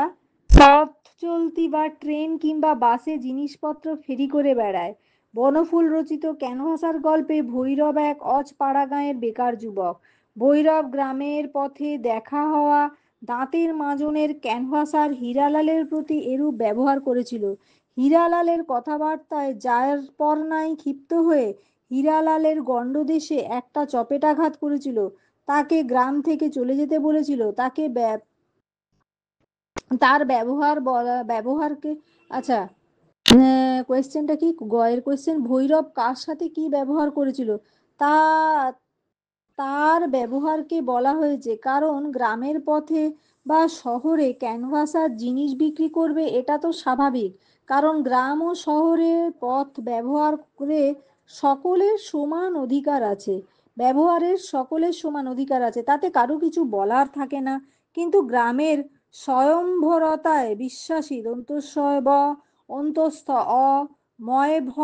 পথ চলতি বা ট্রেন কিংবা বাসে জিনিসপত্র ফেরি করে বেড়ায়। বনফুল রচিত ক্যানভাসার গল্পে ভৈরব এক অজপাড়া গাঁয়ের বেকার যুবক। ভৈরব গ্রামের পথে দেখা হওয়া দাঁতের মাজনের ক্যানভাসার হীরালালের প্রতি এরূপ ব্যবহার করেছিল। হীরালালের কথাবার্তায় যার পর নাই ক্ষিপ্ত হয়ে হীরালালের গণ্ডদেশে একটা চপেটাঘাত করেছিল, তাকে গ্রাম থেকে চলে যেতে বলেছিল। তার ব্যবহারকে আচ্ছা, কোয়েশ্চেনটা কি? গয়ের কোয়েশ্চেন, ভৈরব কার সাথে কি ব্যবহার করেছিল তা তার ব্যবহারকে বলা হয়েছে, কারণ গ্রামের পথে বা শহরে ক্যানভাস আর জিনিস বিক্রি করবে, এটা তো স্বাভাবিক, কারণ গ্রাম ও শহরের পথ ব্যবহার করে সকলের সমান অধিকার আছে, ব্যবহারের সকলের সমান অধিকার আছে, তাতে কারো কিছু বলার থাকে না। কিন্তু গ্রামের স্বয়ংভরতায় বিশ্বাসী দন্তস্বয় ব অন্তস্থ অ ময় ভ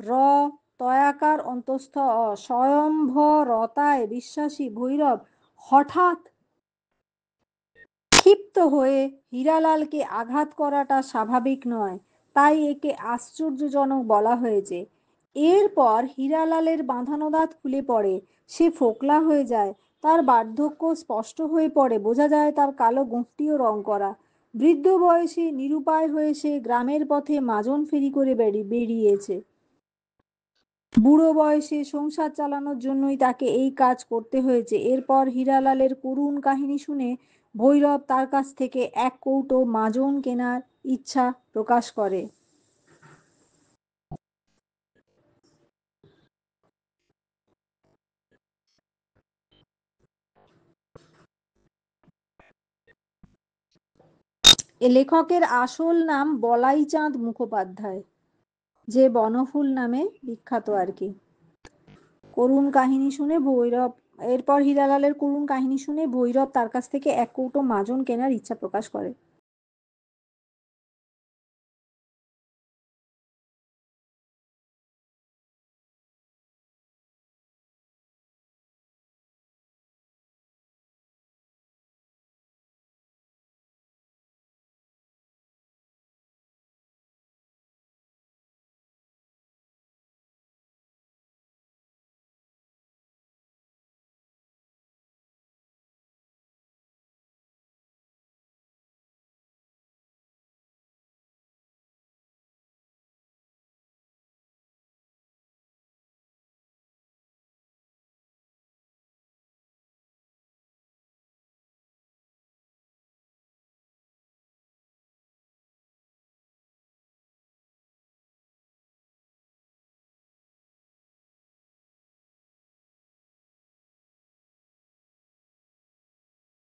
র তয়াকার অন্তস্থ অ স্বয়ংভরতায় বিশ্বাসী ভৈরব হঠাৎ ক্ষিপ্ত হয়ে হীরালালকে আঘাত করাটা স্বাভাবিক নয়, তাই একে আশ্চর্যজনক বলা হয়েছে। এরপর হীরালালের বাঁধানো দাঁত খুলে পড়ে, সে ফোকলা হয়ে যায়, তার বার্ধক্য স্পষ্ট হয়ে পড়ে, বোঝা যায় তার কালো গোঁফটিও রং করা। বৃদ্ধ বয়সে নিরুপায় হয়ে সে গ্রামের পথে মাজন ফেরি করে বেরিয়েছে। বুড়ো বয়সে সংসার চালানোর জন্যই তাকে এই কাজ করতে হয়েছে। এরপর হীরালালের করুণ কাহিনী শুনে ভৈরব তার কাছ থেকে এক কৌটো মাজন কেনার ইচ্ছা প্রকাশ করে। এ লেখকের আসল নাম বলাইচাঁদ মুখোপাধ্যায়, যে বনফুল নামে বিখ্যাত আর কি। করুণ কাহিনী শুনে ভৈরব এরপর হীরালালের করুণ কাহিনী শুনে ভৈরব তার কাছ থেকে এক কৌটো মাজন কেনার ইচ্ছা প্রকাশ করে।